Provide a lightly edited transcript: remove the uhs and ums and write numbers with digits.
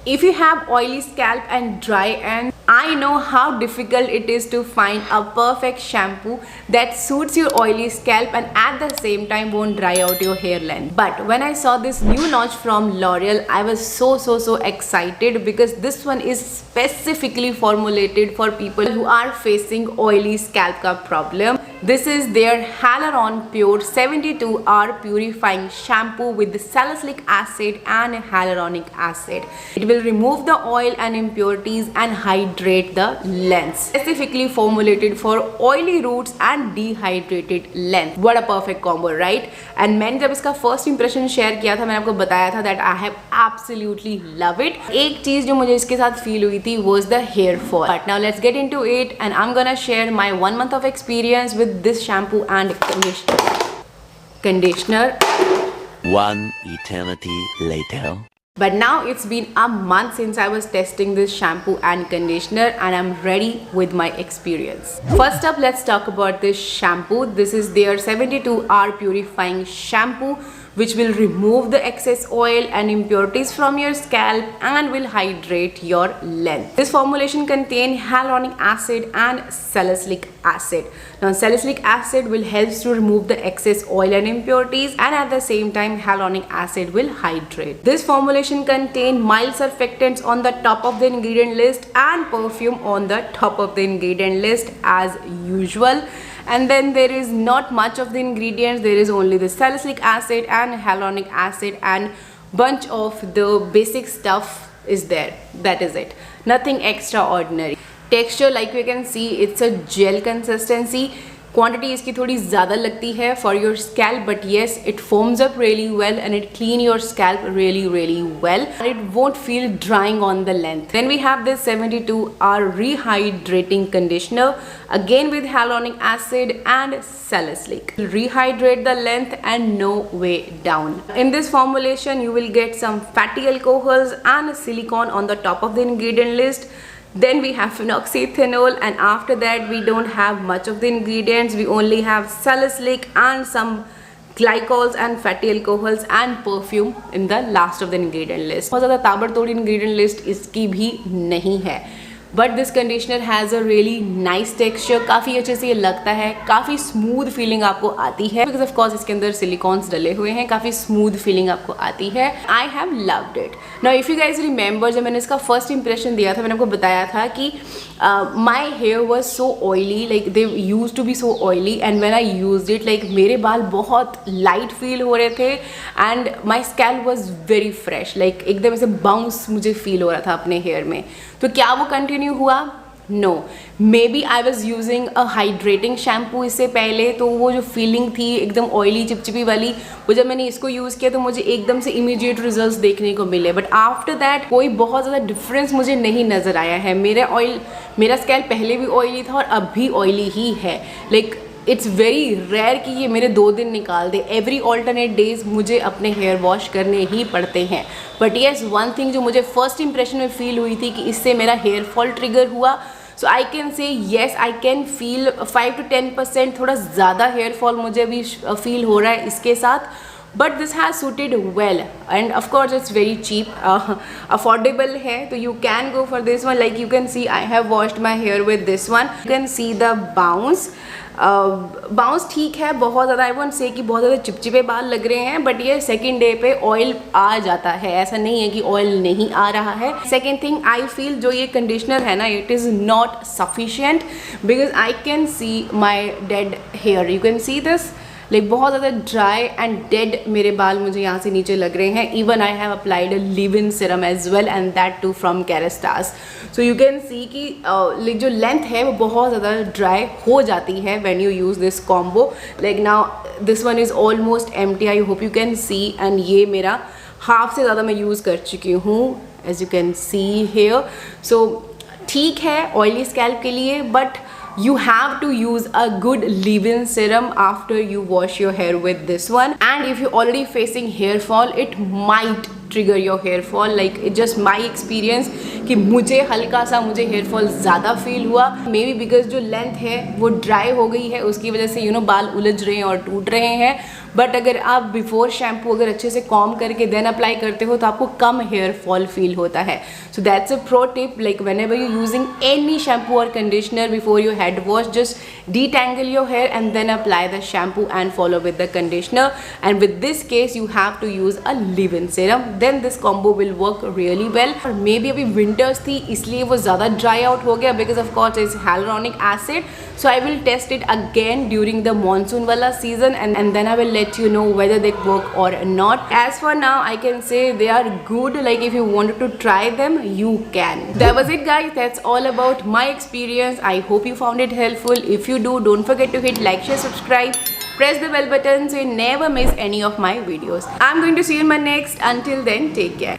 If you have oily scalp and dry ends, I know how difficult it is to find a perfect shampoo that suits your oily scalp and at the same time won't dry out your hair length. But when I saw this new launch from L'Oreal, I was so excited because this one is specifically formulated for people who are facing oily scalp ka problem. This is their Hyaluron Pure 72-hour purifying shampoo with salicylic acid and hyaluronic acid. It will remove the oil and impurities and hydrate the lens. Specifically formulated for oily roots and dehydrated lens. What a perfect combo, right? And मैंने जब इसका first impression share किया था, मैंने आपको बताया था that I have absolutely love it. एक चीज जो मुझे इसके साथ feel हुई थी was the hair fall. But now let's get into it and I'm gonna share my 1 month of experience with this shampoo and conditioner. One eternity later. But now it's been a month since I was testing this shampoo and conditioner and I'm ready with my experience. First up, let's talk about this shampoo. This is their 72-hour purifying shampoo which will remove the excess oil and impurities from your scalp and will hydrate your length. This formulation contains hyaluronic acid and salicylic acid. Now salicylic acid will help to remove the excess oil and impurities and at the same time hyaluronic acid will hydrate. This formulation contains mild surfactants on the top of the ingredient list and perfume on the top of the ingredient list as usual. And then there is not much of the ingredients, there is only the salicylic acid and hyaluronic acid and bunch of the basic stuff is there. That is it, nothing extraordinary. Texture, like you can see, it's a gel consistency. Quantity इसकी थोड़ी ज़्यादा लगती है for your scalp, but yes, it foams up really well and it clean your scalp really well and it won't feel drying on the length. Then we have this 72-hour rehydrating conditioner, again with hyaluronic acid and salicylic. Rehydrate the length and no way down. In this formulation, you will get some fatty alcohols and silicone on the top of the ingredient list. Then we have phenoxyethanol and after that we don't have much of the ingredients. We only have salicylic and some glycols and fatty alcohols and perfume in the last of the ingredient list. बहुत ज़्यादा ताबड़तोड़ ingredient list इसकी भी नहीं है. But this conditioner has a really nice texture. काफ़ी अच्छे से ये लगता है, काफ़ी smooth feeling आपको आती है because of course इसके अंदर silicons डले हुए हैं, काफ़ी smooth feeling आपको आती है. I have loved it. Now if you guys remember, जब मैंने इसका first impression दिया था, मैंने आपको बताया था कि my hair was so oily, like they used to be so oily and when I used it, like मेरे बाल बहुत light feel हो रहे थे and my scalp was very fresh, like एकदम ऐसे bounce मुझे feel हो रहा था अपने hair में. तो क्या वो कंटिन्यू हुआ? No, maybe I was using a hydrating shampoo इससे पहले, तो वो जो फीलिंग थी एकदम ऑयली चिपचिपी वाली, वो जब मैंने इसको यूज़ किया तो मुझे एकदम से इमीडिएट रिजल्ट्स देखने को मिले. बट आफ्टर दैट कोई बहुत ज़्यादा डिफरेंस मुझे नहीं नज़र आया है. मेरा स्कैल्प पहले भी ऑयली था और अब भी ऑयली ही है. लाइक इट्स वेरी रेयर कि ये मेरे 2 दिन निकाल दे. एवरी ऑल्टरनेट डेज मुझे अपने हेयर वॉश करने ही पड़ते हैं. बट येस, वन थिंग जो मुझे फर्स्ट इंप्रेशन में फील हुई थी कि इससे मेरा हेयर फॉल ट्रिगर हुआ. So I can say yes, I can feel 5 to 10% थोड़ा ज़्यादा हेयर फॉल मुझे अभी फील हो रहा है इसके साथ. But this has suited well and of course it's very cheap, affordable है, तो you can go for this one. Like you can see, I have washed my hair with this one. You can see the bounce. Bounce ठीक है, बहुत ज़्यादा I won't say कि बहुत ज़्यादा चिपचिपे बाल लग रहे हैं, बट ये सेकेंड डे पे ऑयल आ जाता है, ऐसा नहीं है कि ऑयल नहीं आ रहा है. सेकेंड थिंग, आई फील जो ये कंडीशनर है ना, it is not sufficient because I can see my dead hair. You can see this, like बहुत ज़्यादा ड्राई एंड डेड मेरे बाल मुझे यहाँ से नीचे लग रहे हैं. Even I have applied a leave in serum as well and that too from Kerastase. So you can see कि जो लेंथ है वो बहुत ज़्यादा ड्राई हो जाती है when you use this combo. Like now this one is almost empty, I hope you can C. And ये मेरा हाफ से ज़्यादा मैं यूज़ कर चुकी हूँ as you can see here. So ठीक है ऑयली स्कैल्प के लिए, but you have to use a good leave-in serum after you wash your hair with this one. And if you're already facing hair fall, it might trigger your hair fall. Like it's just my experience कि मुझे हल्का सा मुझे hair fall ज़्यादा feel हुआ, may be because जो length है वो ड्राई हो गई है, उसकी वजह से बाल उलझ रहे हैं और टूट रहे हैं. बट अगर आप बिफोर शैम्पू अगर अच्छे से कॉम करके देन अप्लाई करते हो तो आपको कम हेयर फॉल फील होता है. So that's a pro tip. Like whenever you using any shampoo or conditioner before your head wash, just detangle your hair and then apply the shampoo and follow with the conditioner. And with this case you have to use a leave-in serum, then this combo will work really well. और maybe अभी winters थी इसलिए वो ज़्यादा dry out हो गया because of course it's hyaluronic acid. So I will test it again during the monsoon wala season and then I will let you know whether they work or not. As for now I can say they are good. Like if you wanted to try them you can. That was it guys. That's all about my experience. I hope you found it helpful. If you do, don't forget to hit like, share, subscribe. Press the bell button so you never miss any of my videos. I'm going to see you in my next. Until then, take care.